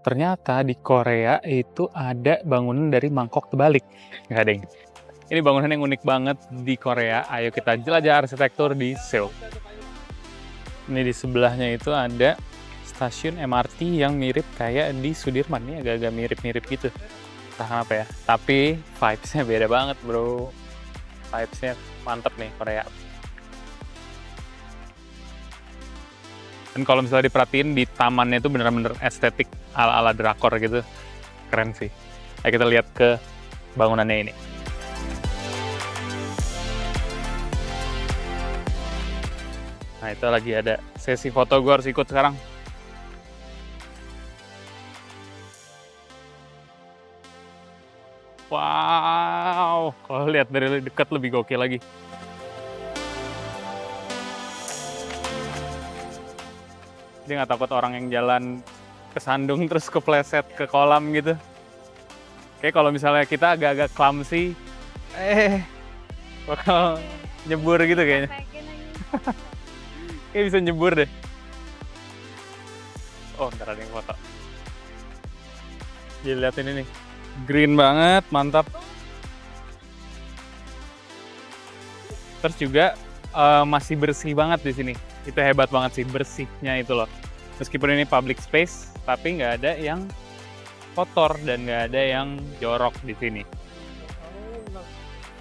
Ternyata di Korea itu ada bangunan dari mangkok terbalik. Nggak, deng. Ini bangunan yang unik banget di Korea. Ayo kita jelajah arsitektur di Seoul. Ini di sebelahnya itu ada stasiun MRT yang mirip kayak di Sudirman. Ini agak-agak mirip-mirip gitu. Entah kenapa ya. Tapi vibes-nya beda banget, bro. Vibes-nya mantep nih Korea. Dan kalau misalnya diperhatiin di tamannya itu bener-bener estetik ala-ala drakor gitu. Keren sih. Ayo kita lihat ke bangunannya ini. Nah itu lagi ada sesi foto, gue harus ikut sekarang. Wow, kalau lihat dari dekat lebih gokil lagi. Dia nggak takut orang yang jalan kesandung terus kepleset ke kolam gitu. Kayak kalau misalnya kita agak-agak clumsy, bakal nyebur gitu kayaknya. Kayak bisa nyebur deh. Oh, ntar ada yang foto. Jadi lihat ini nih, green banget, mantap. Terus juga masih bersih banget di sini. Itu hebat banget sih bersihnya itu loh. Meskipun ini public space, tapi nggak ada yang kotor dan nggak ada yang jorok di sini.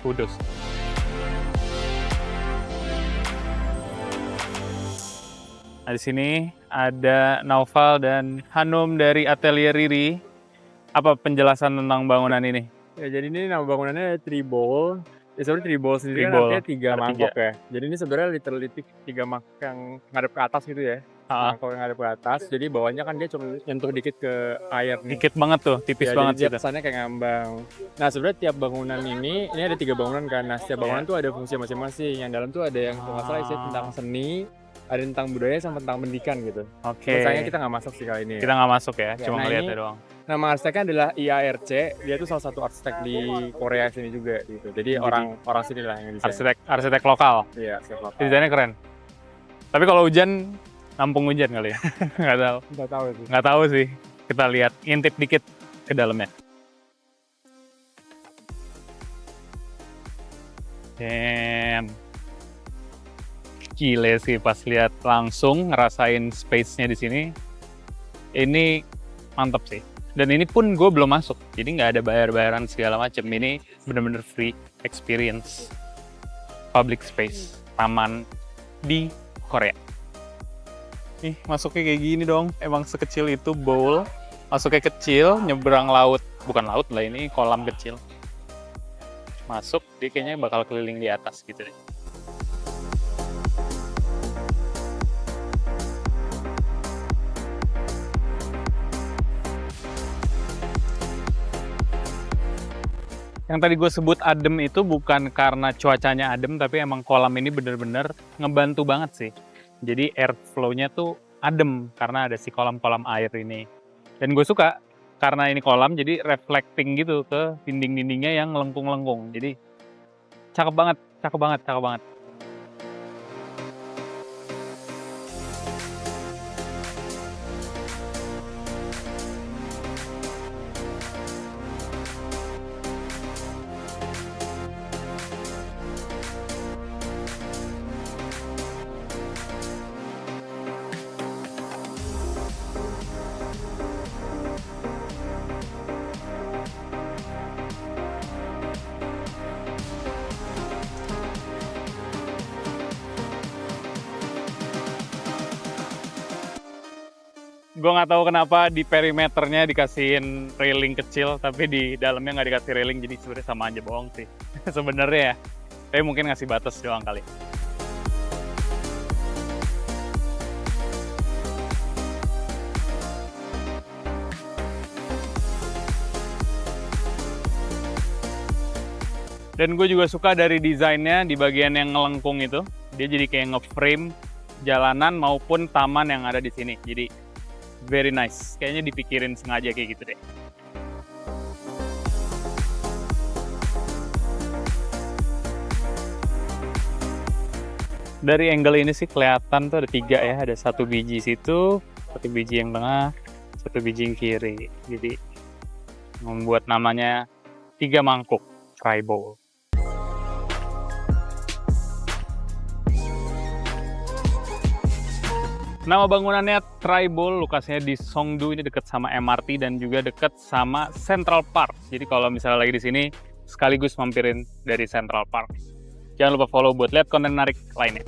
Kudus. Nah, di sini ada Naufal dan Hanum dari Atelier Riri. Apa penjelasan tentang bangunan ini? Ya, jadi ini nama bangunannya Tribol. Ya sebenarnya Tribol sendiri kan Tribol, artinya tiga ada mangkok ya. Jadi ini sebenarnya literally tiga mangkok yang ngadep ke atas gitu ya. Mangkok yang ngadep ke atas. Jadi bawahnya kan dia cuma nyentuh dikit ke air nih. Dikit banget tuh, tipis Ya, banget jadi dia gitu. kesannya kayak ngambang. Nah sebenarnya tiap bangunan ini ada 3 bangunan kan. Nah setiap bangunan tuh ada fungsi masing-masing. Yang dalam tuh ada yang kalau nggak salah isinya tentang seni, ada tentang budaya sama tentang pendidikan gitu. Oke. Sayangnya kita nggak masuk sih kali ini. Kita nggak masuk ya, cuma nah ngeliatnya ini- doang. Nama arsiteknya adalah IARC. Dia tuh salah satu arsitek di Korea sini juga gitu. Jadi orang sini lah yang desain. Arsitek lokal. Iya, arsitek lokal. Desainnya keren. Tapi kalau hujan, nampung hujan kali ya. Nggak tahu. Nggak tahu sih. Nggak tahu sih. Kita lihat, intip dikit ke dalamnya. Damn. Gile sih pas lihat langsung ngerasain space-nya di sini. Ini mantap sih. Dan ini pun gue belum masuk, jadi nggak ada bayar-bayaran segala macam. Ini bener-bener free experience public space taman di Korea. Nih masuknya kayak gini dong. Emang sekecil itu bowl. Masuknya kecil, nyebrang laut. Bukan laut lah, ini kolam kecil. Masuk, dia kayaknya bakal keliling di atas gitu deh. Yang tadi gue sebut adem itu bukan karena cuacanya adem, tapi emang kolam ini bener-bener ngebantu banget sih. Jadi airflow-nya tuh adem karena ada si kolam-kolam air ini. Dan gue suka karena ini kolam, jadi reflecting gitu ke dinding-dindingnya yang lengkung-lengkung. Jadi cakep banget, cakep banget, cakep banget. Gue nggak tahu kenapa di perimeternya dikasihin railing kecil, tapi di dalamnya nggak dikasih railing, jadi sebenarnya sama aja bohong sih. Sebenarnya ya, tapi mungkin ngasih batas doang kali. Dan gue juga suka dari desainnya di bagian yang ngelengkung itu. Dia jadi kayak nge-frame jalanan maupun taman yang ada di sini. Jadi very nice. Kayaknya dipikirin sengaja kayak gitu deh. Dari angle ini sih kelihatan tuh ada 3 ya. Ada 1 biji situ, 1 biji yang tengah, 1 biji kiri. Jadi membuat namanya 3 mangkuk Tri-Bowl. Nama bangunannya Tri-Bowl, lokasinya di Songdo, ini dekat sama MRT dan juga dekat sama Central Park. Jadi kalau misalnya lagi di sini, sekaligus mampirin dari Central Park. Jangan lupa follow buat lihat konten menarik lainnya.